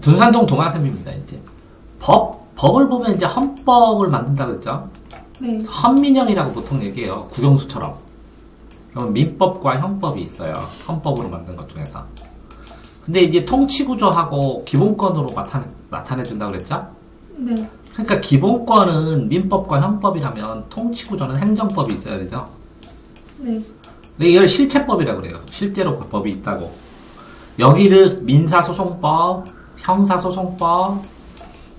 둔산동 동아쌤입니다. 이제 법을 보면 이제 헌법을 만든다 그랬죠. 네. 헌민형이라고 보통 얘기해요. 국영수처럼. 그러면 민법과 형법이 있어요. 헌법으로 만든 것 중에서. 근데 이제 통치구조하고 기본권으로 나타내준다 그랬죠. 네. 그러니까 기본권은 민법과 형법이라면 통치구조는 행정법이 있어야 되죠. 네. 근데 이걸 실체법이라고 그래요. 실제로 그 법이 있다고. 여기를 민사소송법, 형사소송법,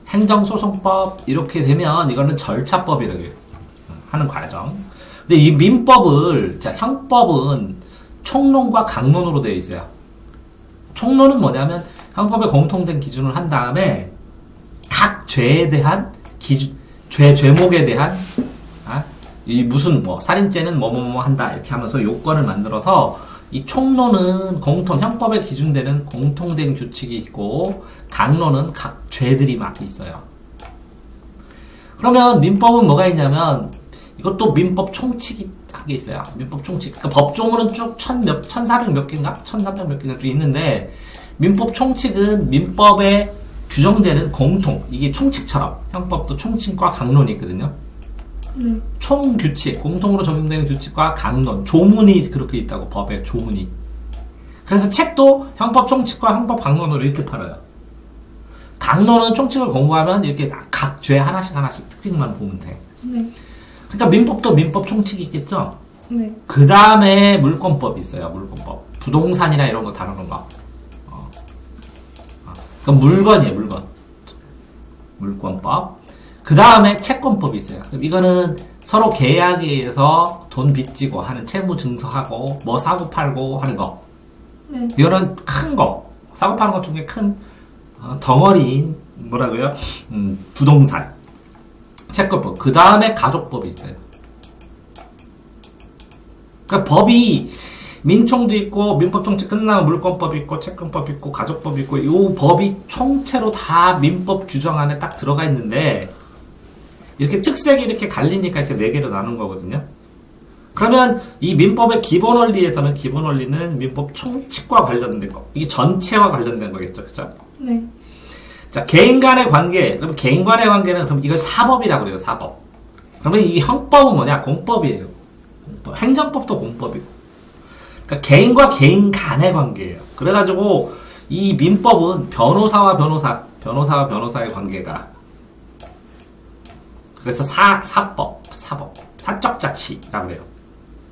행정소송법 이렇게 되면 이거는 절차법이라고 해요. 하는 과정. 근데 이 민법을, 자, 형법은 총론과 강론으로 되어 있어요. 총론은 뭐냐면 형법에 공통된 기준을 한 다음에 각 죄에 대한 기준, 죄목에 대한 이 무슨 뭐 살인죄는 뭐뭐뭐 한다 이렇게 하면서 요건을 만들어서 이 총론은 형법에 기준되는 공통된 규칙이 있고 강론은 각 죄들이 막 있어요. 그러면 민법은 뭐가 있냐면 이것도 민법 총칙이 한 게 있어요. 민법 총칙. 그러니까 법조문은 쭉 1400 몇 개인가? 1300 몇 개가 쭉 있는데 민법 총칙은 민법에 규정되는 이게 총칙처럼 형법도 총칙과 강론이 있거든요. 네. 총규칙, 공통으로 적용되는 규칙과 강론, 조문이 그렇게 있다고, 법에 조문이. 그래서 책도 형법 총칙과 형법 강론으로 이렇게 팔아요. 강론은 총칙을 공부하면 이렇게 각 죄 하나씩 특징만 보면 돼. 네. 그러니까 민법도 민법 총칙이 있겠죠? 네. 그 다음에 물권법이 있어요, 물권법. 부동산이나 이런 거 다루는 거. 그럼 물건이에요, 물건. 물권법. 그 다음에 채권법이 있어요. 그럼 이거는 서로 계약에 의해서 돈 빚지고 하는 채무 증서하고 뭐 사고 팔고 하는 거. 네. 이거는 큰 거. 사고 파는 것 중에 큰 덩어리인 뭐라고요? 부동산. 채권법. 그 다음에 가족법이 있어요. 그러니까 법이 민총도 있고 민법 총칙 끝나면 물권법이 있고 채권법이 있고 가족법이 있고 이 법이 총체로 다 민법 규정 안에 딱 들어가 있는데 이렇게 특색이 이렇게 갈리니까 이렇게 네 개로 나눈 거거든요. 그러면 이 민법의 기본 원리에서는 기본 원리는 민법 총칙과 관련된 거. 이게 전체와 관련된 거겠죠. 그죠? 네. 자, 개인 간의 관계. 그럼 개인 간의 관계는 그럼 이걸 사법이라고 그래요. 사법. 그러면 이 형법은 뭐냐? 공법이에요. 공법. 행정법도 공법이고. 그러니까 개인과 개인 간의 관계예요. 그래가지고 이 민법은 변호사와 변호사의 관계가 그래서 사법, 사적 자치라고 해요.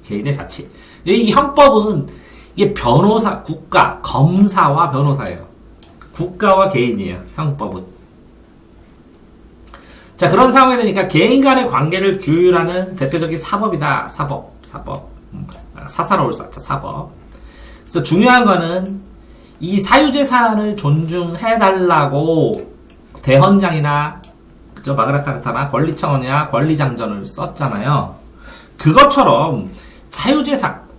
개인의 자치. 이 형법은 이게 변호사, 국가, 검사와 변호사예요. 국가와 개인이에요. 형법은. 자, 그런 상황이 되니까 개인 간의 관계를 규율하는 대표적인 사법이다. 사법. 사사로울 사자, 사법. 그래서 중요한 거는 이 사유재산을 존중해달라고 대헌장이나 그죠? 마그나카타나 권리청원이나 권리장전을 썼잖아요. 그것처럼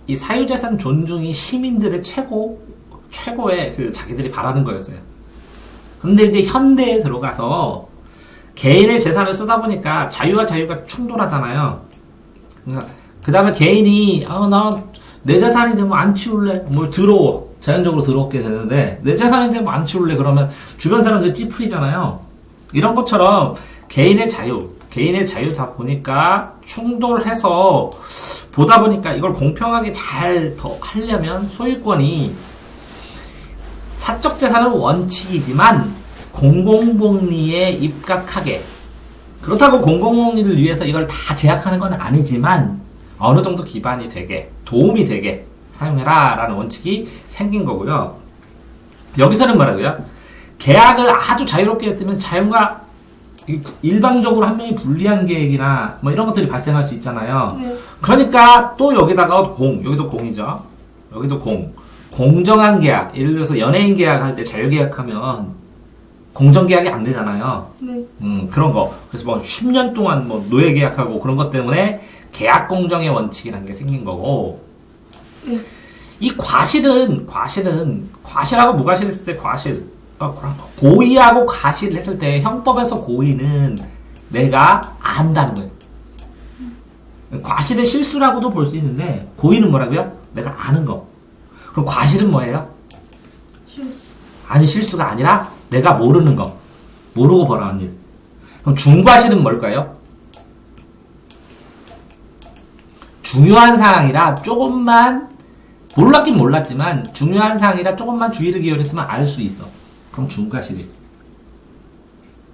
이 사유재산 존중이 시민들의 최고의 그 자기들이 바라는 거였어요. 근데 이제 현대에 들어가서 개인의 재산을 쓰다 보니까 자유가 충돌하잖아요. 그 다음에 개인이, 나 내 재산인데 뭐 안 치울래? 뭐 더러워. 자연적으로 더럽게 되는데, 내 재산인데 뭐 안 치울래? 그러면 주변 사람들 찌푸리잖아요. 이런 것처럼 개인의 자유다 보니까 충돌해서 보다 보니까 이걸 공평하게 잘 더 하려면 소유권이 사적 재산은 원칙이지만 공공복리에 입각하게 그렇다고 공공복리를 위해서 이걸 다 제약하는 건 아니지만 어느 정도 기반이 되게 도움이 되게 사용해라 라는 원칙이 생긴 거고요. 여기서는 뭐라고요? 계약을 아주 자유롭게 했으면 자연과 일방적으로 한 명이 불리한 계획이나 뭐 이런 것들이 발생할 수 있잖아요. 네. 그러니까 또 여기다가 여기도 공이죠. 여기도 공정한 계약. 예를 들어서 연예인 계약할 때 자유계약하면 공정계약이 안 되잖아요. 네. 그런 거. 그래서 뭐 10년 동안 뭐 노예 계약하고 그런 것 때문에 계약 공정의 원칙이라는 게 생긴 거고. 네. 이 과실하고 무과실 했을 때 고의하고 과실을 했을 때 형법에서 고의는 내가 안다는 거예요. 과실은 실수라고도 볼 수 있는데 고의는 뭐라고요? 내가 아는 거. 그럼 과실은 뭐예요? 실수. 아니 실수가 아니라 내가 모르는 거. 모르고 벌어간 일. 그럼 중과실은 뭘까요? 중요한 사항이라 조금만, 몰랐긴 몰랐지만, 중요한 사항이라 조금만 주의를 기울였으면 알 수 있어. 그럼 중과실이.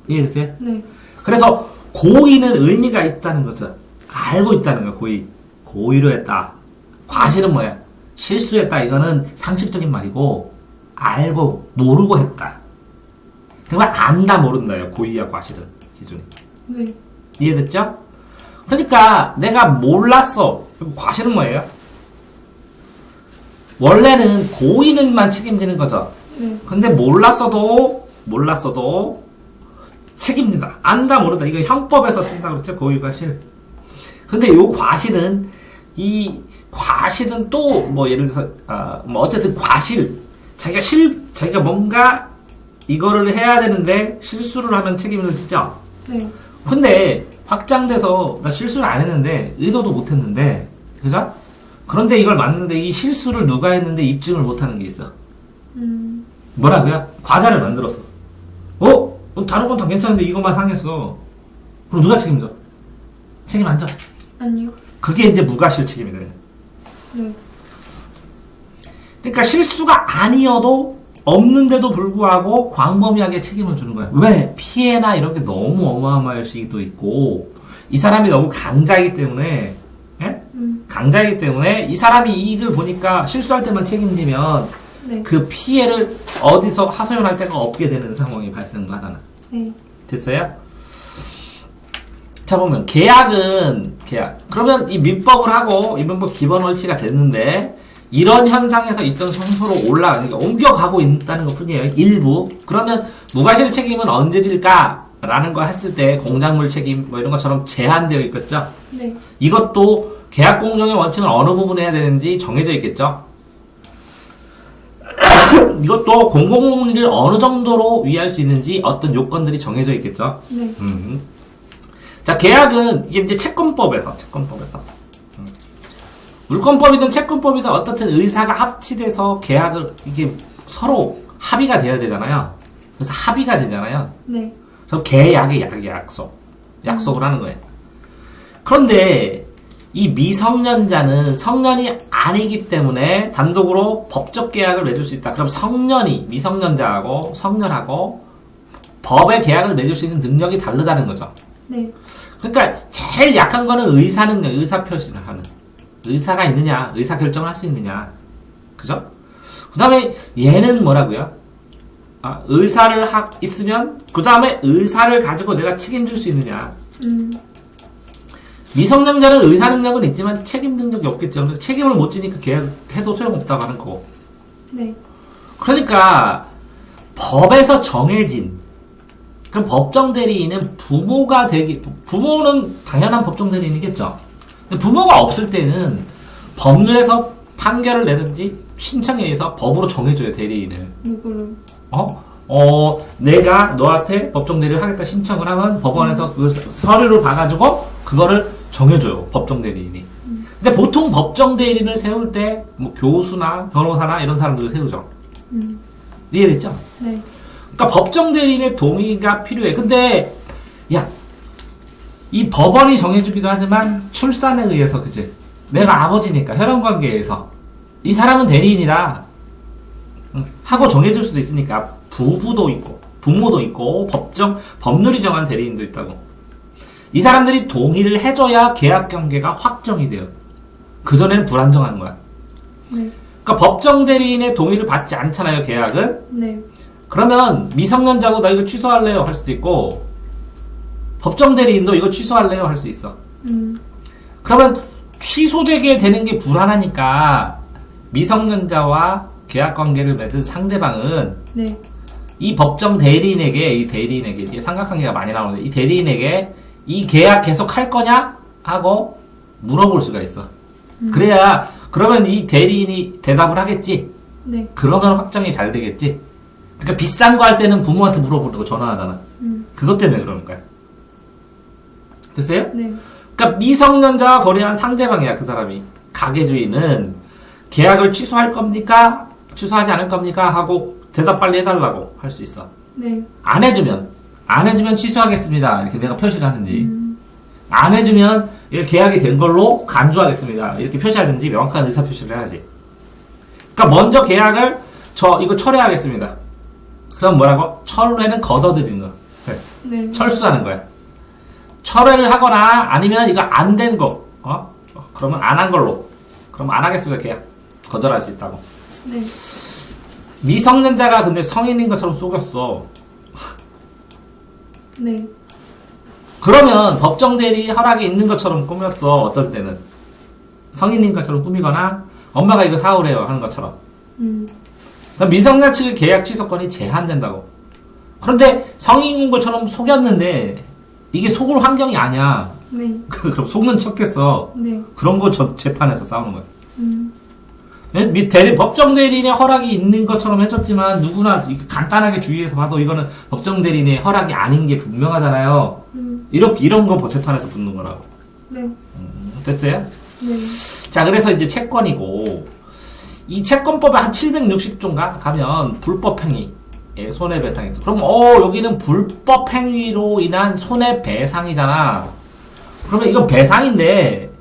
이해됐어요? 네. 그래서 고의는 의미가 있다는 거죠. 알고 있다는 거야, 고의. 고의로 했다. 과실은 뭐야? 실수했다. 이거는 상식적인 말이고, 알고, 모르고 했다. 그러니까 안다, 모른다요. 고의와 과실은. 기준이. 네. 이해됐죠? 그러니까 내가 몰랐어. 그럼 과실은 뭐예요? 원래는 고의는만 책임지는 거죠. 네. 근데 몰랐어도 책임진다. 안다 모른다. 이거 형법에서 쓴다 그랬죠. 고의 과실. 근데 요 과실은 이 과실은 또 뭐 예를 들어서 뭐 어쨌든 과실 자기가 뭔가 이거를 해야 되는데 실수를 하면 책임을 지죠. 네. 근데 확장돼서 나 실수를 안 했는데 의도도 못 했는데 그죠? 그런데 이걸 맞는데 이 실수를 누가 했는데 입증을 못 하는 게 있어. 뭐라고요? 과자를 만들었어. 다른 건 다 괜찮은데 이것만 상했어. 그럼 누가 책임져? 책임 안 져? 아니요. 그게 이제 무과실 책임이네. 네. 그러니까 실수가 아니어도 없는데도 불구하고 광범위하게 책임을 주는 거야. 왜? 피해나 이런 게 너무 어마어마할 수도 있고 이 사람이 너무 강자이기 때문에 강자이기 때문에 이 사람이 이익을 보니까 실수할 때만 책임지면 네. 그 피해를 어디서 하소연할 데가 없게 되는 상황이 발생도 하잖아. 네. 됐어요? 자, 보면 계약. 그러면 이 민법을 하고 이 민법 기본 원칙가 됐는데 이런 현상에서 있던 성수로 올라가는 게 옮겨가고 있다는 것 뿐이에요. 일부. 그러면 무과실 책임은 언제 질까? 라는 거 했을 때 공작물 책임 뭐 이런 것처럼 제한되어 있겠죠? 네. 이것도 계약 공정의 원칙은 어느 부분에 해야 되는지 정해져 있겠죠? 이것도 공공의를 어느 정도로 위할 수 있는지 어떤 요건들이 정해져 있겠죠? 네. 자, 계약은 이게 이제 채권법에서. 물권법이든 채권법이든 어떻든 의사가 합치돼서 계약을 이게 서로 합의가 돼야 되잖아요. 그래서 합의가 되잖아요. 네. 그래서 계약의 약속을 하는 거예요. 그런데 이 미성년자는 성년이 아니기 때문에 단독으로 법적 계약을 맺을 수 있다. 그럼 미성년자하고 성년하고 법의 계약을 맺을 수 있는 능력이 다르다는 거죠. 네. 그러니까 제일 약한 거는 의사능력, 의사표시를 하는. 의사가 있느냐, 의사결정을 할 수 있느냐. 그죠? 그 다음에 얘는 뭐라고요? 의사를 있으면 그 다음에 의사를 가지고 내가 책임질 수 있느냐. 미성년자는 의사능력은 있지만 책임 능력이 없겠죠. 책임을 못 지니까 계약해도 소용없다고 하는 거고. 네. 그러니까 법에서 정해진 그럼 법정 대리인은 부모는 당연한 법정 대리인이겠죠. 근데 부모가 없을 때는 법률에서 판결을 내든지 신청에 의해서 법으로 정해줘요, 대리인을. 누구를? 내가 너한테 법정 대리를 하겠다 신청을 하면 법원에서 그 서류를 봐가지고 그거를 정해줘요, 법정 대리인이. 근데 보통 법정 대리인을 세울 때 뭐 교수나 변호사나 이런 사람들을 세우죠. 이해됐죠? 네. 그러니까 법정 대리인의 동의가 필요해. 근데 이 법원이 정해주기도 하지만 출산에 의해서 그지? 내가 아버지니까 혈연관계에서 이 사람은 대리인이라 하고 정해줄 수도 있으니까 부부도 있고 부모도 있고 법률이 정한 대리인도 있다고. 이 사람들이 동의를 해줘야 계약 관계가 확정이 돼요. 그전에는 불안정한 거야. 네. 그러니까 법정 대리인의 동의를 받지 않잖아요, 계약은. 네. 그러면 미성년자고 나 이거 취소할래요 할 수도 있고 법정 대리인도 이거 취소할래요 할 수 있어. 그러면 취소되게 되는 게 불안하니까 미성년자와 계약 관계를 맺은 상대방은 네. 이 법정 대리인에게 이게 삼각관계가 많이 나오는데 이 대리인에게 이 계약 계속 할 거냐 하고 물어볼 수가 있어. 그래야 그러면 이 대리인이 대답을 하겠지. 네. 그러면 확정이 잘 되겠지. 그러니까 비싼 거 할 때는 부모한테 물어보려고 전화하잖아. 그것 때문에 그러는 거야. 됐어요? 네. 그러니까 미성년자와 거래한 상대방이야, 그 사람이. 가게주인은 계약을 취소할 겁니까? 취소하지 않을 겁니까? 하고 대답 빨리 해달라고 할 수 있어. 네. 안 해주면 취소하겠습니다. 이렇게 내가 표시를 하든지. 안 해주면 이렇게 계약이 된 걸로 간주하겠습니다. 이렇게 표시하든지 명확한 의사 표시를 해야지. 그러니까 먼저 계약을 이거 철회하겠습니다. 그럼 뭐라고? 철회는 걷어들이는 거. 네. 네. 철수하는 거야. 철회를 하거나 아니면 이거 안 된 거. 그러면 안 한 걸로. 그러면 안 하겠습니다. 계약. 거절할 수 있다고. 네. 미성년자가 근데 성인인 것처럼 속였어. 네. 그러면 법정 대리 허락이 있는 것처럼 꾸몄어. 어떨 때는 성인인 것처럼 꾸미거나 엄마가 이거 사오래요 하는 것처럼. 그럼 미성년 측의 계약 취소권이 제한된다고. 그런데 성인인 것처럼 속였는데 이게 속을 환경이 아니야. 네. 그럼 속는 척했어. 네. 그런 거 재판에서 싸우는 거야. 음. 법정 대리인의 허락이 있는 것처럼 해줬지만 누구나 간단하게 주의해서 봐도 이거는 법정 대리인의 허락이 아닌 게 분명하잖아요. 이런 거 재판에서 붙는 거라고. 네. 됐어요? 네. 자, 그래서 이제 채권이고, 이 채권법에 한 760조인가 가면 불법행위, 손해배상이 있어. 그럼, 여기는 불법행위로 인한 손해배상이잖아. 그러면 이건 배상인데,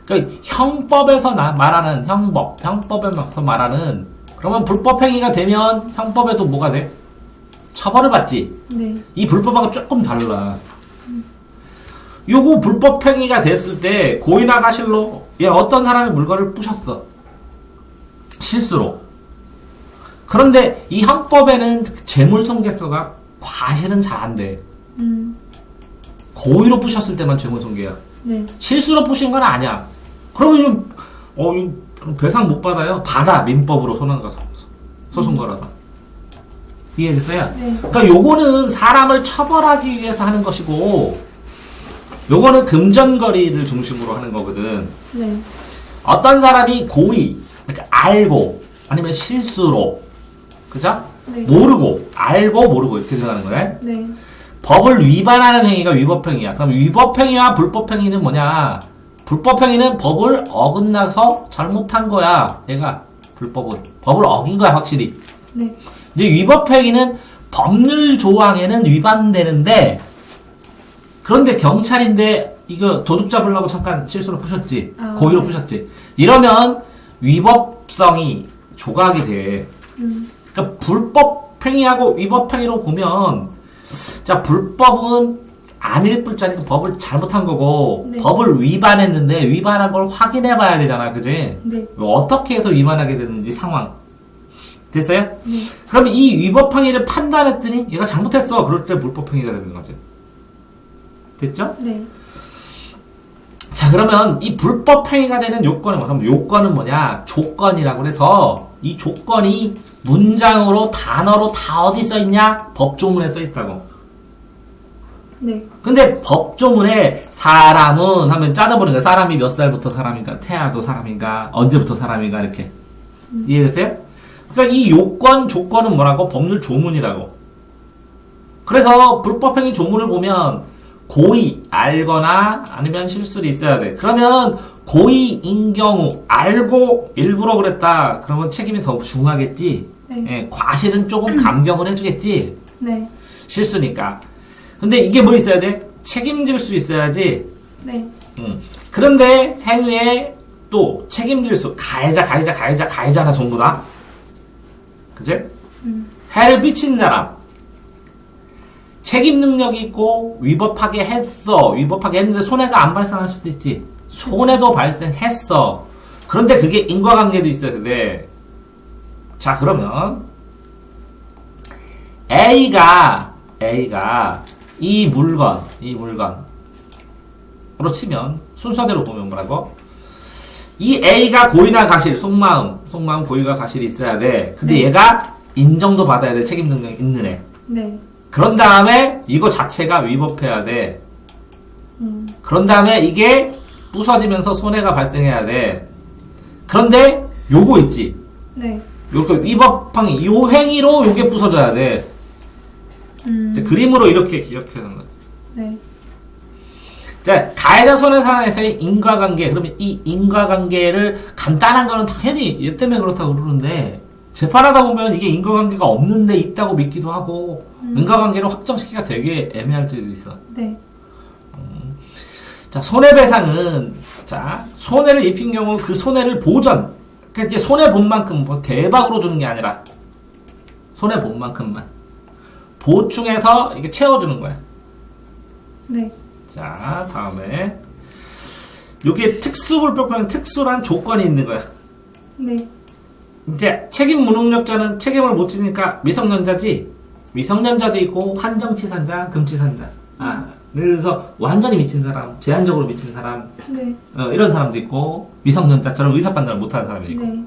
그러니까 형법에서 말하는, 형법에서 말하는, 그러면 불법행위가 되면 형법에도 뭐가 돼? 처벌을 받지. 네. 이 불법하고 조금 달라. 요거 불법행위가 됐을 때 고의나 가실로 어떤 사람이 물건을 부셨어. 실수로. 그런데 이 형법에는 재물손괴서가 과실은 잘 안 돼. 고의로 부셨을 때만 재물손괴야. 네. 실수로 부신 건 아니야. 그러면 이거 배상 못 받아요? 받아. 민법으로 소송 걸어서. 이해됐어요? 네. 그러니까 요거는 사람을 처벌하기 위해서 하는 것이고 요거는 금전거리를 중심으로 하는 거거든. 네. 어떤 사람이 고의, 그러니까 알고 아니면 실수로, 그죠? 네. 모르고, 알고 모르고 이렇게 들어가는 거네. 네. 법을 위반하는 행위가 위법행위야. 그럼 위법행위와 불법행위는 뭐냐? 불법행위는 법을 어긋나서 잘못한 거야. 얘가 불법은 법을 어긴 거야 확실히. 네. 이제 위법행위는 법률 조항에는 위반되는데, 그런데 경찰인데 이거 도둑 잡으려고 잠깐 실수로 부셨지. 고의로 부셨지. 이러면 위법성이 조각이 돼. 그러니까 불법행위하고 위법행위로 보면, 자, 불법은 아닐 뿐자니까 법을 잘못한 거고, 네. 법을 위반했는데 위반한 걸 확인해 봐야 되잖아. 그지? 네. 어떻게 해서 위반하게 됐는지 상황. 됐어요? 네. 그러면 이 위법행위를 판단했더니 얘가 잘못했어. 그럴 때 불법행위가 되는 거지. 됐죠? 네. 자, 그러면 이 불법행위가 되는 요건은 뭐냐면, 요건은 뭐냐? 조건이라고 해서 이 조건이 문장으로 단어로 다 어디 써있냐? 법조문에 써있다고. 네. 근데 법조문에 사람은 하면 짜다보는 거야. 사람이 몇 살부터 사람인가? 태아도 사람인가? 언제부터 사람인가? 이렇게. 이해됐어요? 그러니까 이 요건, 조건은 뭐라고? 법률 조문이라고. 그래서 불법행위 조문을 보면 고의, 알거나 아니면 실수를 있어야 돼. 그러면 고의인 경우, 알고 일부러 그랬다. 그러면 책임이 더 중하겠지. 네. 예, 과실은 조금 감경을 해주겠지. 네. 실수니까. 근데 이게 뭐 있어야 돼? 책임질 수 있어야지. 네. 그런데 행위에 또 책임질 수, 가해자나 전부 다. 그치? 해를 끼친 사람. 책임 능력이 있고 위법하게 했는데 손해가 안 발생할 수도 있지. 손해도 발생했어. 그런데 그게 인과관계도 있어야 돼. 자, 그러면 A가 이 물건으로 치면 순서대로 보면 뭐라고? 이 A가 고의나 가실, 속마음 고의가 가실이 있어야 돼. 근데 네. 얘가 인정도 받아야 돼. 책임 능력 있는 애. 네. 그런 다음에 이거 자체가 위법해야 돼. 그런 다음에 이게 부서지면서 손해가 발생해야 돼. 그런데 요거 있지. 네. 요렇게 위법행위, 요 행위로 요게 부서져야 돼. 이제 그림으로 이렇게 기억하는 거야. 네. 자, 가해자 손해상에서의 인과관계. 그러면 이 인과관계를 간단한 거는 당연히 얘 때문에 그렇다고 그러는데 재판하다 보면 이게 인과관계가 없는데 있다고 믿기도 하고, 인과관계를 확정시키기가 되게 애매할 때도 있어. 네. 자, 손해배상은, 자, 손해를 입힌 경우 그 손해를 보전. 그러니까 이제 손해본 만큼 뭐 대박으로 주는 게 아니라, 손해본 만큼만. 보충해서 이게 채워주는 거야. 네. 자, 다음에. 여기에 특수불법행위 특수란 조건이 있는 거야. 네. 이제 책임 무능력자는 책임을 못 지니까 미성년자지. 미성년자도 있고 한정치산자, 금치산자. 예를 들어서 완전히 미친 사람, 제한적으로 미친 사람, 네. 이런 사람도 있고 미성년자처럼 의사 판단을 못하는 사람이 있고. 네.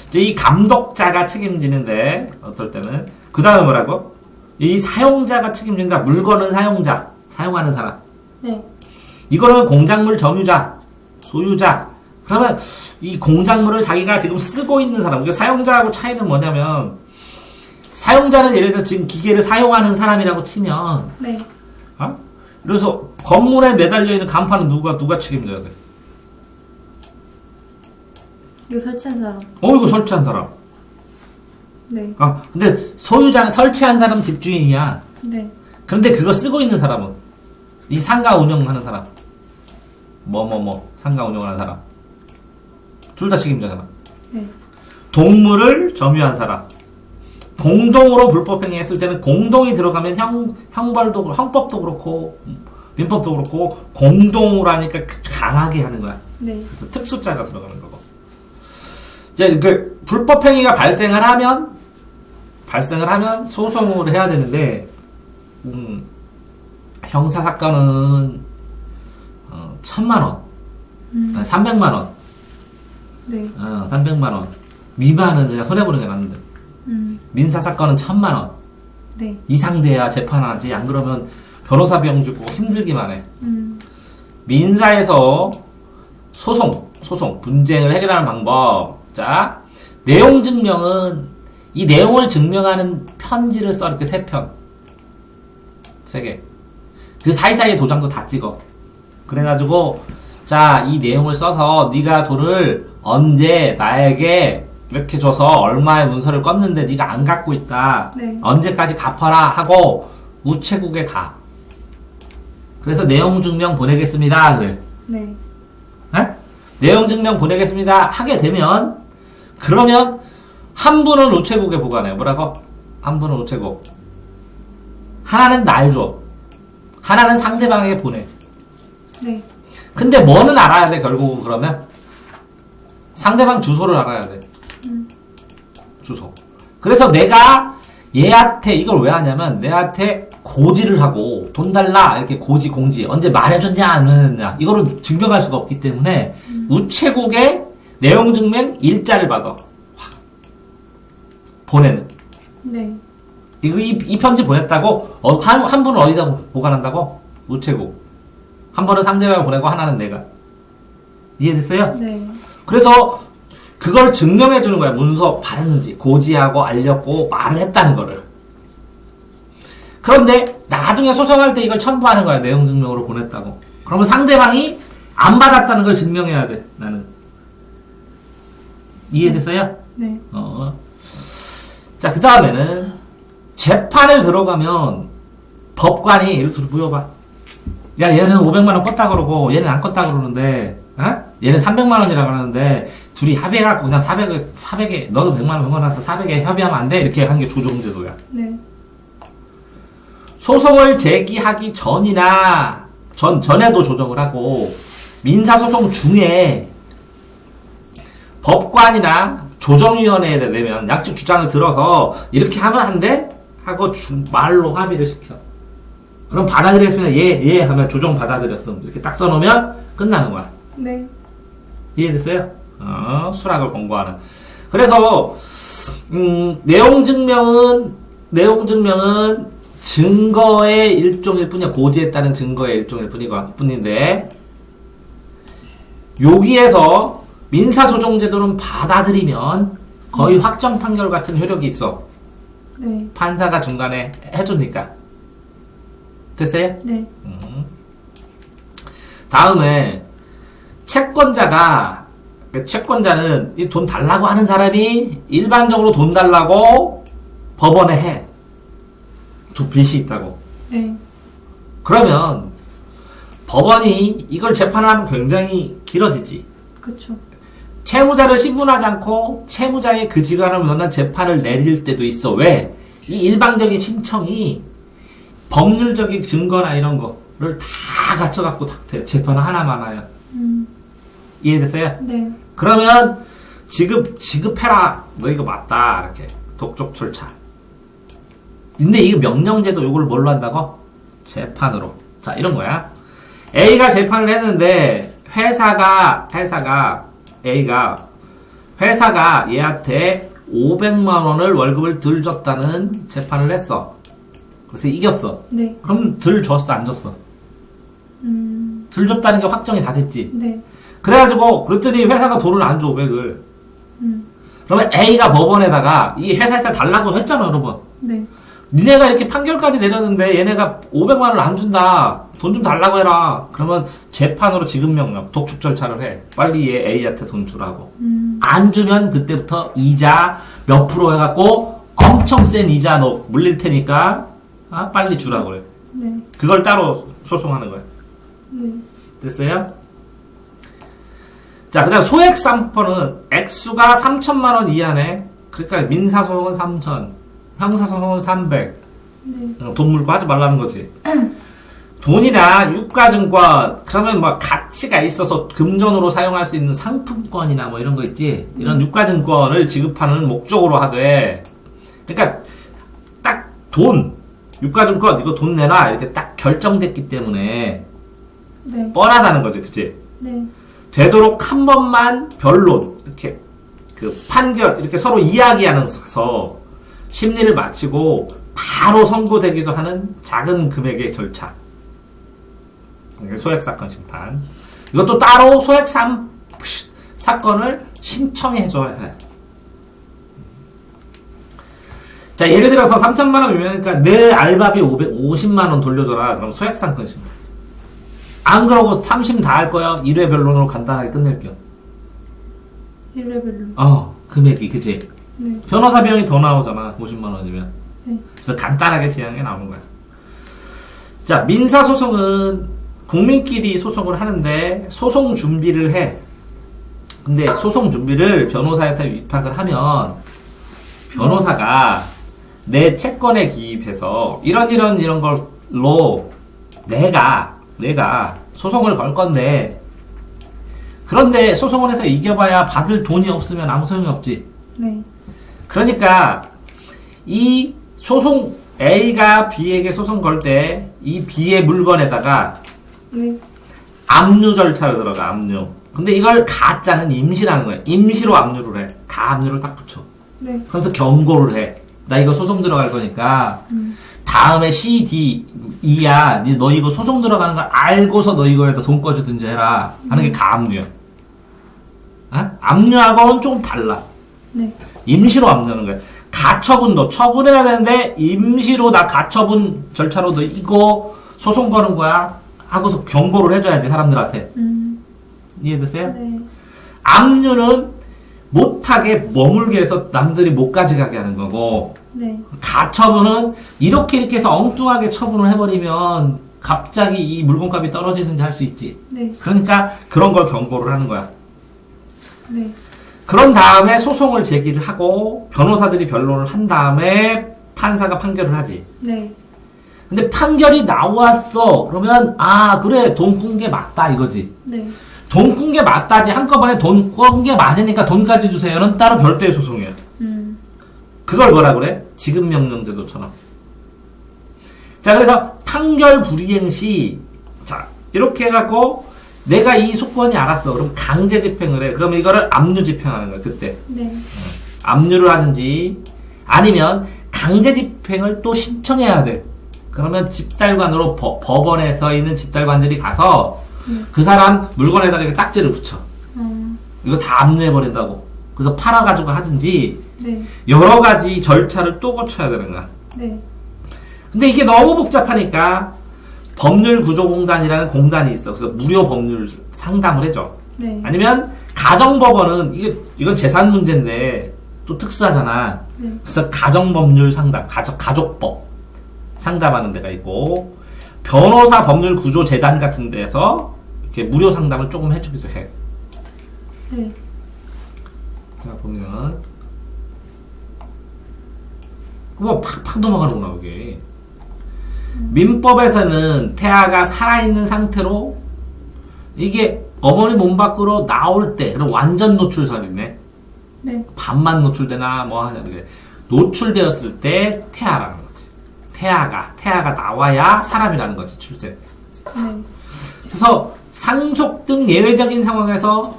이제 이 감독자가 책임지는데 어떨 때는 그 다음에 뭐라고? 이 사용자가 책임진다. 물건은 사용자, 사용하는 사람. 네. 이거는 공작물 점유자, 소유자. 그러면 이 공작물을 자기가 지금 쓰고 있는 사람, 그러니까 사용자하고 차이는 뭐냐면, 사용자는 예를 들어서 지금 기계를 사용하는 사람이라고 치면, 네. 그래서 건물에 매달려 있는 간판은 누가 책임져야 돼? 이거 설치한 사람. 이거 설치한 사람. 네. 근데 소유자는 설치한 사람 집주인이야. 네. 그런데 그거 쓰고 있는 사람은 이 상가 운영하는 사람, 상가 운영하는 사람, 둘 다 책임자잖아. 네. 동물을 점유한 사람, 공동으로 불법행위 했을 때는 공동이 들어가면 형법도 그렇고 민법도 그렇고 공동으로 하니까 강하게 하는 거야. 네. 그래서 특수자가 들어가는 거고. 이제 그 불법행위가 발생을 하면 소송을 해야 되는데, 형사 사건은 1,000만 원, 300만 원, 네. 300만 원 미만은 그냥 손해 보는 게 낫는데, 민사 사건은 1,000만 원 네. 이상 돼야 재판하지. 안 그러면 변호사 비용 주고 힘들기만 해. 민사에서 소송 분쟁을 해결하는 방법. 자, 내용 증명은 이 내용을 증명하는 편지를 써. 이렇게 3편, 3개. 그 사이사이에 도장도 다 찍어. 그래가지고, 자, 이 내용을 써서 네가 돈을 언제 나에게 이렇게 줘서 얼마의 문서를 껐는데 네가 안 갖고 있다. 네. 언제까지 갚아라 하고 우체국에 가. 그래서 내용 증명 보내겠습니다. 그래. 네. 내용 증명 보내겠습니다. 하게 되면, 그러면 한 분은 우체국에 보관해요. 뭐라고? 한 분은 우체국. 하나는 날 줘. 하나는 상대방에게 보내. 네. 근데 뭐는 알아야 돼, 결국은. 그러면 상대방 주소를 알아야 돼. 주소. 그래서 내가 얘한테 이걸 왜 하냐면, 내한테 고지를 하고 돈 달라 이렇게 공지 언제 말해줬냐 안 했냐 이거를 증명할 수가 없기 때문에 우체국에 내용 증명 일자를 받아. 보내는. 네. 이 편지 보냈다고. 한 분은 어디다 보관한다고? 우체국. 한 번은 상대방을 보내고 하나는 내가. 이해됐어요? 네. 그래서 그걸 증명해 주는 거야. 문서 받았는지 고지하고 알렸고 말을 했다는 거를. 그런데 나중에 소송할 때 이걸 첨부하는 거야. 내용 증명으로 보냈다고. 그러면 상대방이 안 받았다는 걸 증명해야 돼. 나는. 이해됐어요? 네. 자, 그 다음에는 재판을 들어가면 법관이 이렇게 물어봐. 야, 얘는 500만 원 껐다 그러고 얘는 안 껐다 그러는데, 얘는 300만 원이라고 하는데 둘이 합의해갖고 그냥 400에 너도 100만 원 병원에서 400에 협의하면 안 돼? 이렇게 하는 게 조정제도야. 네. 소송을 제기하기 전이나 전에도 조정을 하고, 민사소송 중에 법관이나 조정위원회에 내면 양측 주장을 들어서 이렇게 하면 안 돼? 하고 말로 합의를 시켜. 그럼 받아들였으면 예 하면 조정 받아들였음. 이렇게 딱 써놓으면 끝나는 거야. 네. 이해됐어요? 수락을 권고하는. 그래서 내용 증명은 증거의 일종일 뿐이야. 고지에 따른 증거의 일종일 뿐인데, 여기에서 민사조정제도는 받아들이면 거의 확정 판결 같은 효력이 있어. 네. 판사가 중간에 해주니까. 됐어요? 네. 다음에 채권자가 그 채권자는 이 돈 달라고 하는 사람이 일반적으로 돈 달라고 법원에 해. 빚이 있다고. 네. 그러면 법원이 이걸 재판을 하면 굉장히 길어지지. 그쵸. 채무자를 신문하지 않고 채무자의 그 지간을 면한 재판을 내릴 때도 있어. 왜? 이 일방적인 신청이 법률적인 증거나 이런 거를 다 갖춰갖고 재판을 하나만 하요. 이해됐어요? 네. 그러면 지급해라. 너 이거 맞다. 이렇게. 독촉 절차. 근데 이거 명령제도 이걸 뭘로 한다고? 재판으로. 자, 이런 거야. A가 재판을 했는데, 회사가 얘한테 500만 원을 월급을 덜 줬다는 재판을 했어. 그래서 이겼어. 네. 그럼 덜 줬어, 안 줬어? 덜 줬다는 게 확정이 다 됐지. 네. 그래가지고, 그랬더니 회사가 돈을 안 줘, 500을. 그러면 A가 법원에다가 이 회사에다 달라고 했잖아, 여러분. 네. 니네가 이렇게 판결까지 내렸는데 얘네가 500만 원을 안 준다. 돈 좀 달라고 해라. 그러면 재판으로 지급명령, 독촉 절차를 해. 빨리 얘 A한테 돈 주라고. 안 주면 그때부터 이자 몇 프로 해갖고 엄청 센 이자 너 물릴 테니까 빨리 주라고 그래. 네. 그걸 따로 소송하는 거야. 네. 됐어요? 자, 그 다음 소액 상포는 액수가 3천만 원 이하네. 그러니까 민사소송은 3천, 형사소송은 300. 네. 돈 물고 하지 말라는 거지. 돈이나 유가증권, 그러면 뭐 가치가 있어서 금전으로 사용할 수 있는 상품권이나 뭐 이런 거 있지. 이런 유가증권을 지급하는 목적으로 하되, 그러니까 딱 돈, 유가증권 이거 돈 내라 이렇게 딱 결정됐기 때문에 네. 뻔하다는 거지, 그치? 네. 되도록 한 번만 변론, 이렇게 그 판결 이렇게 서로 이야기하면서 심리를 마치고 바로 선고되기도 하는 작은 금액의 절차. 소액사건 심판. 이것도 따로 사건을 신청해줘야 해. 자, 예를 들어서 3천만 원 유명하니까 내 알바비 550만 원 돌려줘라. 그럼 소액사건 심판. 안 그러고 3심 다 할 거야. 1회 변론으로 간단하게 끝낼게요. 1레벨로. 금액이, 그치? 네. 변호사 비용이 더 나오잖아. 50만 원이면. 네. 그래서 간단하게 진행한 게 나오는 거야. 자, 민사소송은 국민끼리 소송을 하는데 소송 준비를 해. 근데 소송 준비를 변호사한테 위탁을 하면 변호사가 내 채권에 기입해서 이런 걸로 내가 소송을 걸 건데, 그런데 소송을 해서 이겨봐야 받을 돈이 없으면 아무 소용이 없지. 네. 그러니까 이 소송 A가 B에게 소송 걸 때 이 B의 물건에다가 네. 압류 절차를 들어가. 압류. 근데 이걸 가짜는 임시라는 거야. 임시로 압류를 해. 가압류를 딱 붙여. 네. 그래서 경고를 해. 나 이거 소송 들어갈 거니까 다음에 C, D, E야. 너 이거 소송 들어가는 걸 알고서 너 이거에다 돈 꺼주든지 해라 하는 게 가압류야. 압류하고는 좀 달라. 네. 임시로 압류하는 거야. 가처분도 처분해야 되는데 임시로 나 가처분 절차로 너 이거 소송 거는 거야 하고서 경고를 해줘야지 사람들한테. 이해되세요? 네. 압류는 못하게 머물게 해서 남들이 못 가져가게 하는 거고, 네. 가처분은 이렇게 해서 엉뚱하게 처분을 해버리면 갑자기 이 물건값이 떨어지는지 할 수 있지. 네. 그러니까 그런 걸 경고를 하는 거야. 네. 그런 다음에 소송을 제기를 하고 변호사들이 변론을 한 다음에 판사가 판결을 하지. 네. 근데 판결이 나왔어. 그러면 그래 돈 꾼 게 맞다 이거지. 네. 돈 꾼 게 맞다지 한꺼번에 돈 꾼 게 맞으니까 돈까지 주세요는 따로 별도의 소송이야. 그걸 뭐라 그래? 지급명령제도처럼. 자, 그래서 판결 불이행 시, 자, 이렇게 해갖고 내가 이 소권이 알았어. 그럼 강제 집행을 해. 그러면 이거를 압류 집행하는 거야, 그때. 네. 압류를 하든지 아니면 강제 집행을 또 신청해야 돼. 그러면 집달관으로 법원에 서 있는 집달관들이 가서 그 사람 물건에다가 이렇게 딱지를 붙여. 이거 다 압류해버린다고. 그래서 팔아가지고 하든지 네. 여러 가지 절차를 또 거쳐야 되는 거야. 네. 근데 이게 너무 복잡하니까 법률구조공단이라는 공단이 있어. 그래서 무료 법률 상담을 해줘. 네. 아니면 가정법원은 이건 재산 문제인데 또 특수하잖아. 네. 그래서 가정법률 상담, 가족법 상담하는 데가 있고 변호사 법률 구조 재단 같은 데서 이렇게 무료 상담을 조금 해주기도 해. 네. 자 보면 뭐 팍팍 넘어가는구나 여기. 민법에서는 태아가 살아있는 상태로 이게 어머니 몸 밖으로 나올 때, 그럼 완전 노출설이네. 네. 반만 노출되나 뭐 하냐는 게 노출되었을 때 태아라는 거지. 태아가 나와야 사람이라는 거지 출생. 네. 그래서 상속 등 예외적인 상황에서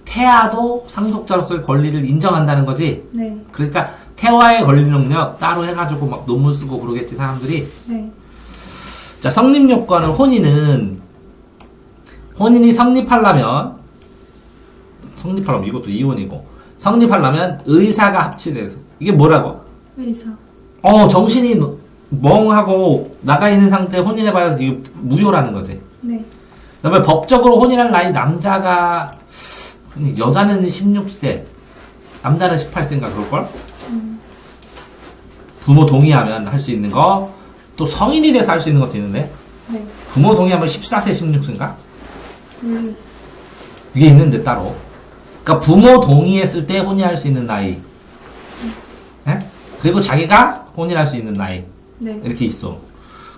태아도 상속자로서의 권리를 인정한다는 거지. 네. 그러니까 태아의 권리 능력 따로 해가지고 막 논문 쓰고 그러겠지 사람들이. 네. 자 성립 요건은 혼인이 성립하려면 이것도 이혼이고 성립하려면 의사가 합치돼서 이게 뭐라고? 의사. 정신이 멍하고 나가 있는 상태에 혼인해봐야 이게 무효라는 거지. 네. 그다음에 법적으로 혼인할 나이 남자가 여자는 16세, 남자는 18세인가 그럴걸? 부모 동의하면 할 수 있는 거, 또 성인이 돼서 할 수 있는 것도 있는데 네. 부모 동의하면 14세, 16세인가? 모르겠어요. 이게 있는데 따로. 그러니까 부모 동의했을 때 혼인할 수 있는 나이. 예? 그리고 자기가 혼인할 수 있는 나이. 네. 이렇게 있어.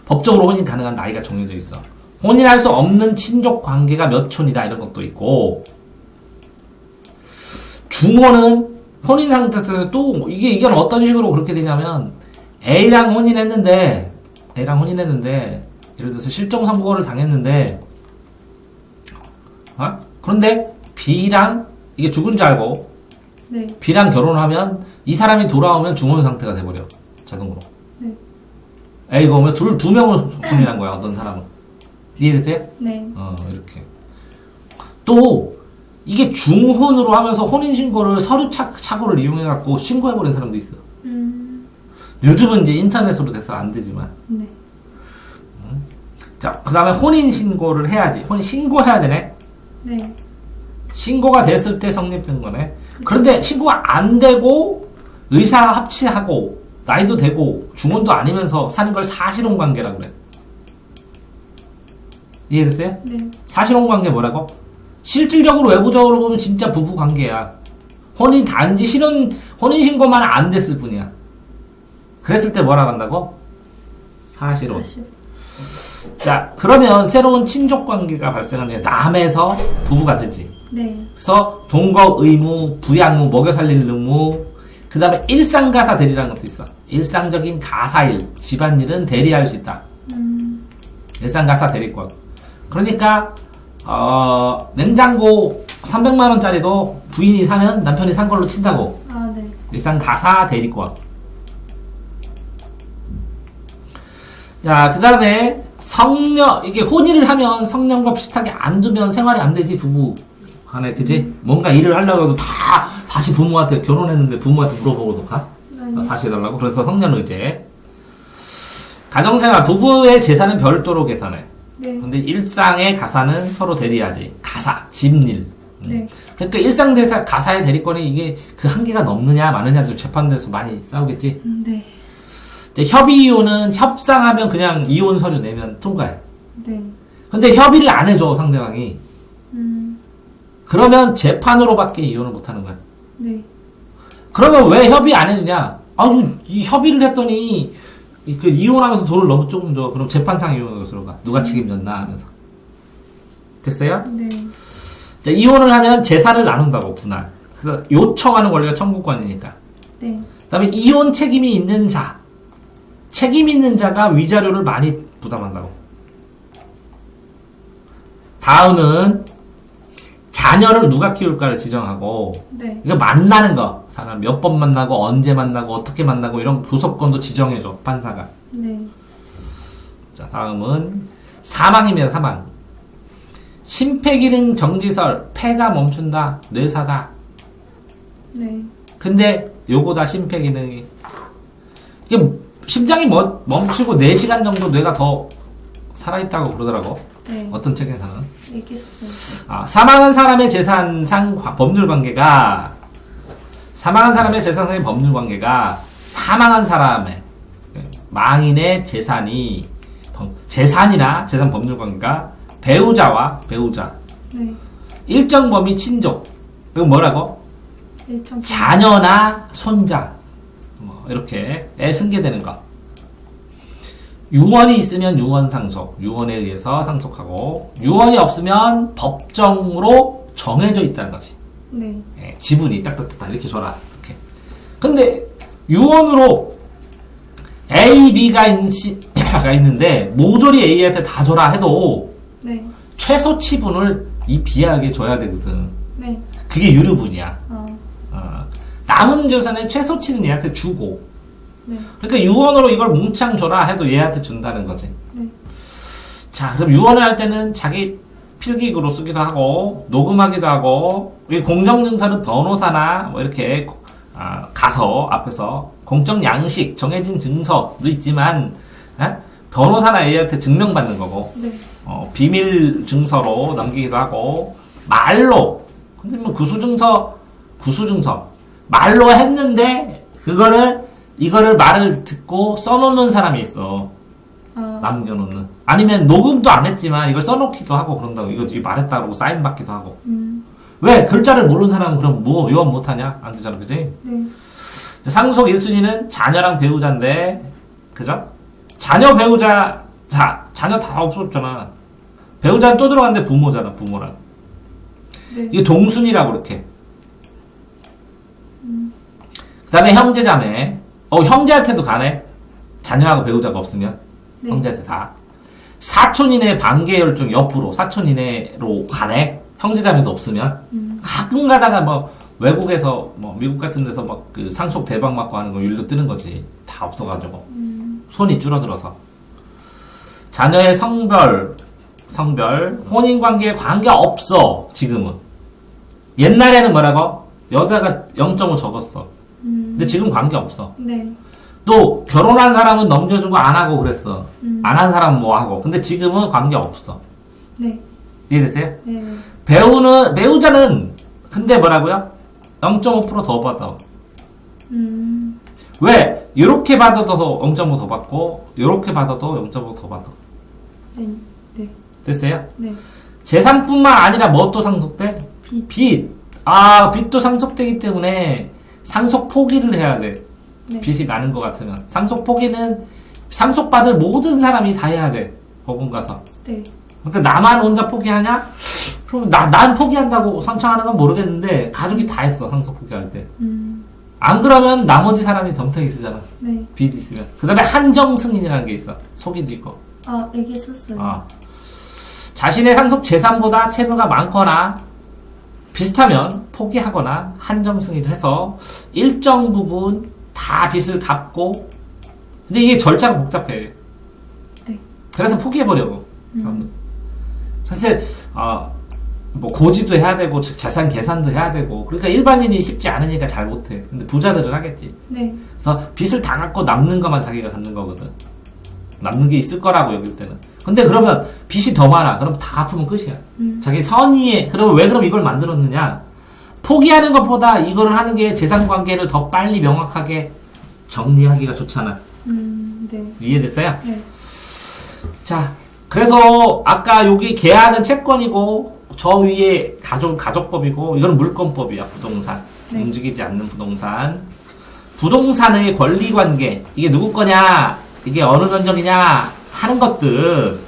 법적으로 혼인 가능한 나이가 정해져 있어. 혼인할 수 없는 친족 관계가 몇 촌이다 이런 것도 있고. 중혼은 혼인 상태에서 또 이건 어떤 식으로 그렇게 되냐면 A랑 혼인했는데 예를 들어서 실종 선고를 당했는데 그런데 B랑 이게 죽은 줄 알고 네. B랑 결혼하면 이 사람이 돌아오면 중혼 상태가 돼버려 자동으로. 네. A가 오면 두 명을 혼인한 거야 어떤 사람은. 이해되세요? 네. 이렇게. 또 이게 중혼으로 하면서 혼인신고를 서류 착오를 이용해갖고 신고해버린 사람도 있어. 요즘은 이제 인터넷으로 돼서 안 되지만. 네. 자, 그 다음에 혼인신고를 해야지. 혼인신고해야 되네. 네. 신고가 됐을 때 성립된 거네. 그런데 신고가 안 되고 의사 합치하고 나이도 되고 중혼도 아니면서 사는 걸 사실혼 관계라고 그래. 이해됐어요? 네. 사실혼 관계 뭐라고? 실질적으로 외부적으로 보면 진짜 부부 관계야. 혼인 단지 혼인신고만 안 됐을 뿐이야. 그랬을 때 뭐라 한다고? 사실혼. 자, 그러면 새로운 친족 관계가 발생하는 남에서 부부가 되지. 네. 그래서 동거 의무, 부양무, 먹여 살릴 의무, 그 다음에 일상가사 대리라는 것도 있어. 일상적인 가사일, 집안일은 대리할 수 있다. 일상가사 대리권. 그러니까 냉장고 300만원짜리도 부인이 사면 남편이 산 걸로 친다고. 네. 일상가사 대리권. 자, 그 다음에 이게 혼인을 하면 성년과 비슷하게 안 두면 생활이 안 되지, 부부 간에, 그지? 뭔가 일을 하려고 해도 다시 부모한테 결혼했는데 부모한테 물어보고도 가? 다시 해달라고? 그래서 성년의제. 가정생활, 부부의 재산은 별도로 계산해. 네. 근데 일상의 가사는 서로 대리하지. 가사, 집일. 네. 그러니까 일상 가사의 대리권이 이게 그 한계가 넘느냐, 마느냐도 재판에서 많이 싸우겠지? 네. 이제 협의 이혼은 협상하면 그냥 이혼 서류 내면 통과해. 네. 근데 근데 협의를 안 해줘, 상대방이. 그러면 재판으로밖에 이혼을 못 하는 거야. 네. 그러면 왜 협의 안 해주냐? 이 협의를 했더니, 이혼하면서 돈을 너무 조금 줘. 그럼 재판상 이혼으로 들어가. 누가 책임졌나 하면서. 됐어요? 네. 자, 이혼을 하면 재산을 나눈다고, 분할. 그래서 요청하는 권리가 청구권이니까. 네. 그 다음에 이혼 책임이 있는 자. 책임 있는 자가 위자료를 많이 부담한다고. 다음은 자녀를 누가 키울까를 지정하고, 네. 이거 만나는 거. 사람 몇 번 만나고, 언제 만나고, 어떻게 만나고, 이런 교섭권도 지정해줘, 판사가. 네. 자, 다음은 사망입니다, 사망. 심폐기능 정지설, 폐가 멈춘다, 뇌사다. 네. 근데 요거 다 심폐기능이. 이게 심장이 멈추고 4시간 정도 뇌가 더 살아있다고 그러더라고. 네. 어떤 책에서는. 얘기했었어요. 사망한 사람의 재산상 법률 관계가 사망한 사람의 망인의 재산이나 재산 법률 관계가 배우자 네. 일정 범위 친족 이건 뭐라고? 일정 자녀나 손자 이렇게에 승계되는 것. 유언이 있으면 유언 상속, 유언에 의해서 상속하고 유언이 없으면 법정으로 정해져 있다는 거지. 네. 지분이 딱딱딱 이렇게 줘라. 이렇게. 근데 유언으로 A, B가 있는데 모조리 A한테 다 줘라 해도 네. 최소 치분을 이 B에게 줘야 되거든. 네. 그게 유류분이야. 어. 남은 재산의 최소치는 얘한테 주고. 네. 그러니까 유언으로 이걸 뭉창 줘라 해도 얘한테 준다는 거지. 네. 자, 그럼 유언을 할 때는 자기 필기구로 쓰기도 하고 녹음하기도 하고 이 공정증서는 변호사나 뭐 이렇게 가서 앞에서 공적 양식 정해진 증서도 있지만 변호사나 얘한테 증명받는 거고 네. 비밀 증서로 넘기기도 하고 말로 근데 뭐 구수증서 말로 했는데 이거를 말을 듣고 써놓는 사람이 있어. 남겨놓는. 아니면 녹음도 안 했지만 이걸 써놓기도 하고 그런다고. 이거 말했다 그러고 사인 받기도 하고. 왜? 글자를 모르는 사람은 그럼 뭐 유언 못하냐? 안 되잖아, 그지? 네. 상속 1순위는 자녀랑 배우자인데, 그죠? 자녀 배우자, 자녀 다 없었잖아. 배우자는 또 들어갔는데 부모잖아, 부모랑. 네. 이게 동순이라고 그렇게. 그 다음에 형제자매. 형제한테도 가네. 자녀하고 배우자가 없으면. 네. 형제한테 다. 사촌 이내 반계열중 옆으로 사촌 이내로 가네. 형제자매도 없으면. 가끔 가다가 뭐 외국에서 뭐 미국 같은 데서 막 그 상속 대박 맞고 하는 거 율도 뜨는 거지. 다 없어가지고. 손이 줄어들어서. 자녀의 성별, 혼인관계에 관계 없어. 지금은. 옛날에는 뭐라고? 여자가 0.5 적었어. 근데 지금 관계 없어. 네. 또 결혼한 사람은 넘겨주고 안 하고 그랬어. 안 한 사람은 뭐 하고. 근데 지금은 관계 없어. 네. 이해되세요? 네. 배우자는 근데 뭐라고요? 0.5% 더 받아. 왜? 이렇게 받아도 0.5 더 받고 이렇게 받아도 0.5 더 받아. 네. 네. 됐어요? 네. 재산뿐만 아니라 뭐 또 상속돼? 빚. 빚도 상속되기 때문에 상속 포기를 해야 돼. 네. 빚이 많은 것 같으면. 상속 포기는 상속받을 모든 사람이 다 해야 돼. 법원 가서. 네. 그러니까 나만 혼자 포기하냐? 그럼 난 포기한다고 선창하는 건 모르겠는데 가족이 다 했어. 상속 포기할 때. 안 그러면 나머지 사람이 덤태기 쓰잖아. 네. 빚 있으면. 그 다음에 한정 승인이라는 게 있어. 속이도 있고. 얘기했었어요. 자신의 상속 재산보다 채무가 많거나 비슷하면 포기하거나 한정 승인을 해서 일정 부분 다 빚을 갚고 근데 이게 절차가 복잡해. 네. 그래서 포기해버려고. 사실 뭐 고지도 해야 되고 즉 재산 계산도 해야 되고 그러니까 일반인이 쉽지 않으니까 잘 못해. 근데 부자들은 하겠지. 네. 그래서 빚을 다 갚고 남는 것만 자기가 갖는 거거든. 남는 게 있을 거라고 여길 때는. 근데 그러면 빚이 더 많아. 그럼 다 갚으면 끝이야. 자기 선의에. 그러면 왜 그럼 이걸 만들었느냐? 포기하는 것보다 이거를 하는 게 재산 관계를 더 빨리 명확하게 정리하기가 좋잖아. 네. 이해됐어요? 네. 자, 그래서 아까 여기 계약은 채권이고 저 위에 가족법이고 이건 물권법이야. 부동산. 네. 움직이지 않는 부동산. 부동산의 권리관계. 이게 누구 거냐? 이게 어느 면적이냐? 하는 것들.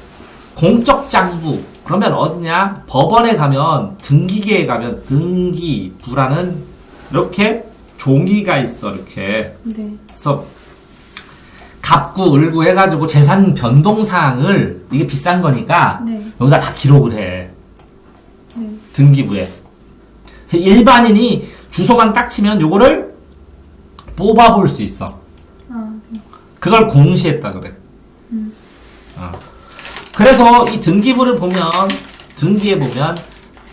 공적 장부. 그러면 어디냐? 법원에 가면 등기계에 가면 등기부라는 이렇게 종이가 있어. 이렇게. 네. 그래서 갑구, 을구 해가지고 재산 변동사항을 이게 비싼 거니까 네. 여기다 다 기록을 해. 네. 등기부에. 그래서 일반인이 주소만 딱 치면 요거를 뽑아볼 수 있어. 네. 그걸 공시했다 그래. 그래서 이 등기부를 보면 등기에 보면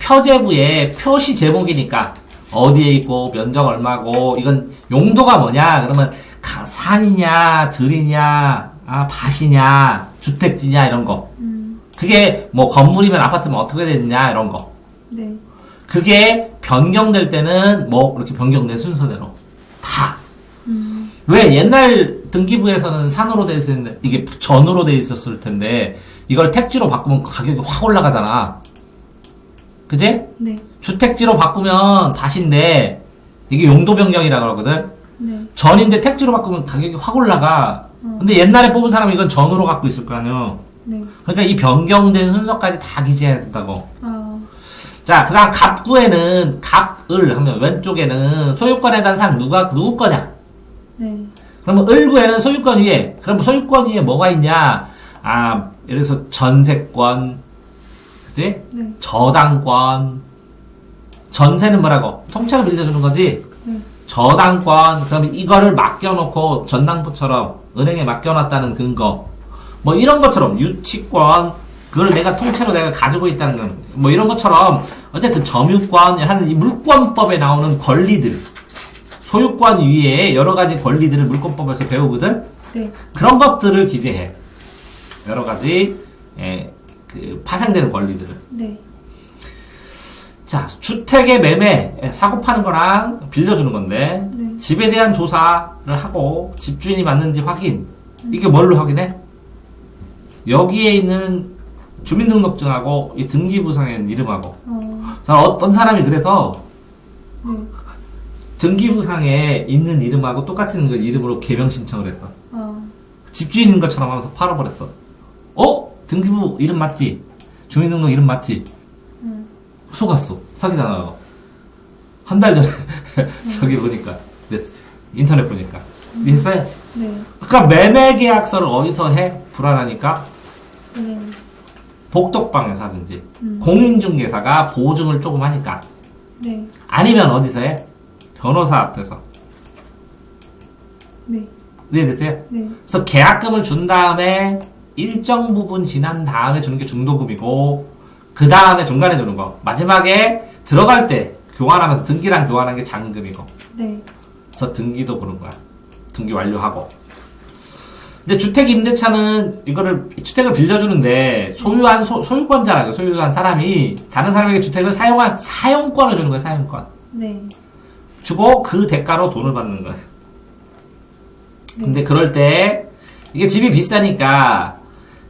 표제부에 표시 제목이니까 어디에 있고 면적 얼마고 이건 용도가 뭐냐 그러면 산이냐 들이냐 밭이냐 주택지냐 이런 거 그게 뭐 건물이면 아파트면 어떻게 되느냐 이런 거. 네. 그게 변경될 때는 뭐 이렇게 변경된 순서대로 다. 왜 옛날 등기부에서는 산으로 돼 있었는데 이게 전으로 돼 있었을 텐데 이걸 택지로 바꾸면 가격이 확 올라가잖아. 그지? 네. 주택지로 바꾸면 밭인데 이게 용도 변경이라 그러거든. 네. 전인데 택지로 바꾸면 가격이 확 올라가. 근데 옛날에 뽑은 사람은 이건 전으로 갖고 있을 거 아니에요. 네. 그러니까 이 변경된 순서까지 다 기재해야 된다고. 아, 자, 그 다음 갑구에는 갑을 하면 왼쪽에는 소유권에 대한 사항 누구 거냐? 네. 그러면 을구에는 소유권 위에, 그럼 소유권 위에 뭐가 있냐? 아, 예를 들어서 전세권, 그치? 네. 저당권, 전세는 뭐라고? 통째로 빌려주는 거지? 네. 저당권, 그러면 이거를 맡겨놓고 전당포처럼 은행에 맡겨놨다는 근거. 뭐 이런 것처럼 유치권, 그걸 내가 통째로 내가 가지고 있다는 건, 뭐 이런 것처럼 어쨌든 점유권 하는 이 물권법에 나오는 권리들. 소유권 위에 여러 가지 권리들을 물권법에서 배우거든? 네. 그런 것들을 기재해. 여러 가지, 그 파생되는 권리들을. 네. 자, 주택의 매매, 사고 파는 거랑 빌려주는 건데, 네. 집에 대한 조사를 하고, 집주인이 맞는지 확인. 이게 뭘로 확인해? 여기에 있는 주민등록증하고, 이 등기부상에 있는 이름하고. 자, 어떤 사람이 그래서, 네. 등기부상에 있는 이름하고 똑같은 그 이름으로 개명 신청을 했어. 집주인인 것처럼 하면서 팔아버렸어. 등기부 이름 맞지? 주민등록 이름 맞지? 속았어. 사기당하고. 한 달 전에 저기 보니까 인터넷 보니까 했어요. 네. 그러니까 매매계약서를 어디서 해? 불안하니까 네. 복덕방에서 하든지 공인중개사가 보증을 조금 하니까 네. 아니면 어디서 해? 변호사 앞에서. 네. 이해되세요? 네. 그래서 계약금을 준 다음에 일정 부분 지난 다음에 주는 게 중도금이고 그 다음에 중간에 주는 거 마지막에 들어갈 때 교환하면서 등기랑 교환한 게 잔금이고. 네. 그래서 등기도 그런 거야. 등기 완료하고. 근데 주택임대차는 이거를 주택을 빌려주는데 소유한 소유권자라고 소유한 사람이 다른 사람에게 주택을 사용한 사용권을 주는 거야. 사용권. 네. 주고 그 대가로 돈을 받는 거야. 근데 그럴 때 이게 집이 비싸니까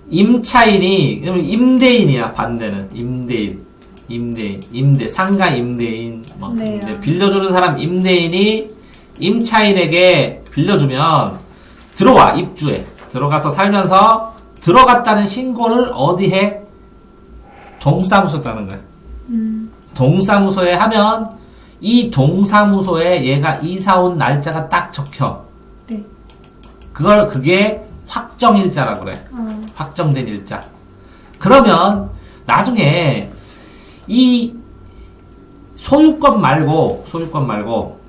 임차인이 그러면 임대인이야. 반대는 임대 상가 임대인 뭐 네. 임대 빌려주는 사람 임대인이 임차인에게 빌려주면 들어와 입주해 들어가서 살면서 들어갔다는 신고를 어디 해? 동사무소 따는 거야. 동사무소에 하면 이 동사무소에 얘가 이사 온 날짜가 딱 적혀. 네. 그게 확정일자라고 그래. 확정된 일자. 그러면 나중에 이 소유권 말고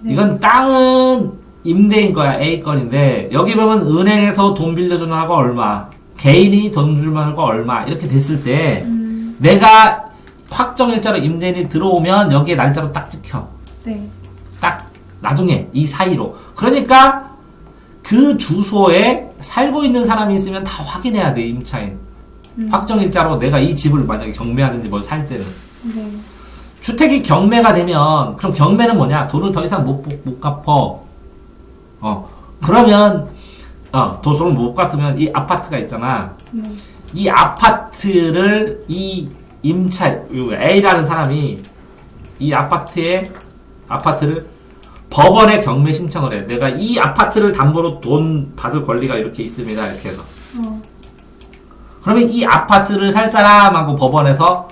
네. 이건 땅은 임대인 거야. A 건인데 여기 보면 은행에서 돈 빌려주는 하고 얼마 개인이 돈 주는 거 얼마 이렇게 됐을 때 내가 확정일자로 임대인이 들어오면 여기에 날짜로 딱 찍혀. 네. 딱 나중에 이 사이로. 그러니까 그 주소에 살고 있는 사람이 있으면 다 확인해야 돼. 임차인. 확정일자로 내가 이 집을 만약에 경매하든지 뭘 살 때는. 네. 주택이 경매가 되면 그럼 경매는 뭐냐? 돈을 더 이상 못 갚어. 그러면 돈을 못 갚으면 이 아파트가 있잖아. 네. 이 아파트를 이 A라는 사람이 이 아파트를 법원에 경매 신청을 해. 내가 이 아파트를 담보로 돈 받을 권리가 이렇게 있습니다. 이렇게 해서. 그러면 이 아파트를 살 사람하고 법원에서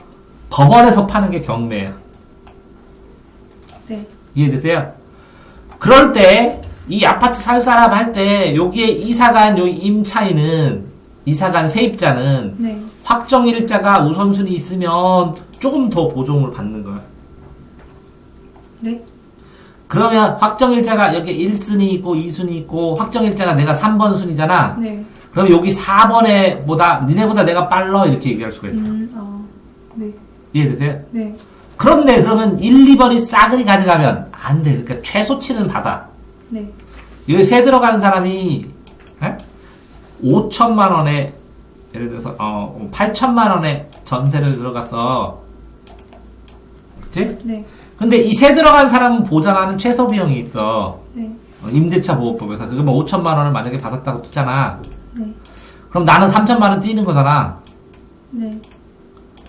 파는 게 경매예요. 네. 이해되세요? 그럴 때 이 아파트 살 사람 할 때 여기에 이사간 여기 임차인은 이사간 세입자는 네. 확정일자가 우선순위 있으면 조금 더 보종을 받는 거야. 네. 그러면 확정일자가 여기 1순위 있고 2순위 있고 확정일자가 내가 3번 순위잖아. 네. 그럼 여기 4번에 니네보다 내가 빨라 이렇게 얘기할 수가 있어. 네. 이해되세요? 네. 그런데 그러면 1, 2번이 싸그리 가져가면 안 돼. 그러니까 최소치는 받아. 네. 여기 세 들어가는 사람이 5천만 원에 예를 들어서 8천만 원의 전세를 들어갔어. 그치? 네. 근데 이 세 들어간 사람은 보장하는 최소 비용이 있어. 네. 임대차 보호법에서. 그게 뭐 5천만 원을 만약에 받았다고 뜨잖아. 네. 그럼 나는 3천만 원 뛰는 거잖아. 네.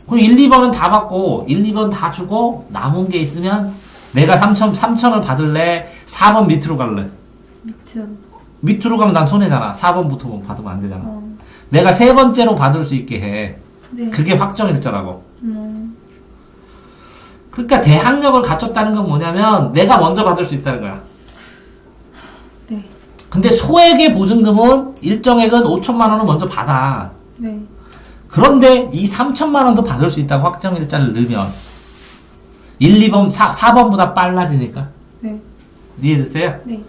그럼 1, 2번은 다 받고 1, 2번 다 주고 남은 게 있으면 내가 3천을 받을래? 4번 밑으로 갈래? 밑으로. 밑으로 가면 난 손해잖아. 4번부터 받으면 안 되잖아. 어. 내가 세 번째로 받을 수 있게 해. 네. 그게 확정일자라고. 음. 그러니까 대항력을 갖췄다는 건 뭐냐면 내가 먼저 받을 수 있다는 거야. 네. 근데 소액의 보증금은 일정액은 5천만 원을 먼저 받아. 네. 그런데 이 3천만 원도 받을 수 있다고 확정일자를 넣으면 1, 2번, 4번보다 빨라지니까. 네. 이해됐어요? 네.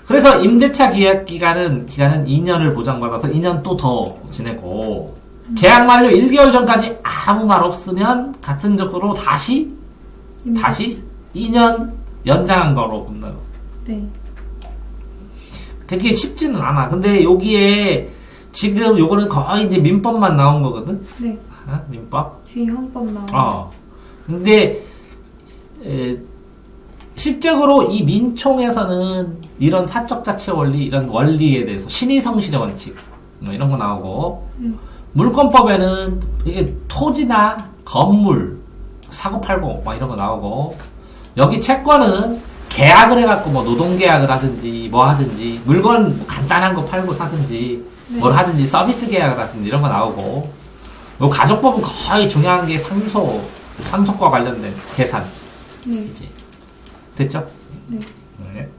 그래서 임대차 계약 기간은 2년을 보장받아서 2년 또 더 지내고 계약 만료 1개월 전까지 아무 말 없으면 같은 적으로 다시 2년 연장한 거로 본다고. 네. 그게 쉽지는 않아. 근데 여기에 지금 요거는 거의 이제 민법만 나온 거거든. 네. 민법. 뒤에 형법 나와. 근데 실적으로 이 민총에서는 이런 사적 자치 원리, 이런 원리에 대해서 신의성실의 원칙 뭐 이런 거 나오고 물권법에는 이게 토지나 건물 사고 팔고 막 이런 거 나오고 여기 채권은 계약을 해갖고 뭐 노동계약을 하든지 뭐 하든지 물건 간단한 거 팔고 사든지 네. 뭘 하든지 서비스 계약을 하든지 이런 거 나오고 요 가족법은 거의 중요한 게 상속과 관련된 계산. 네. 됐죠? 네. 네.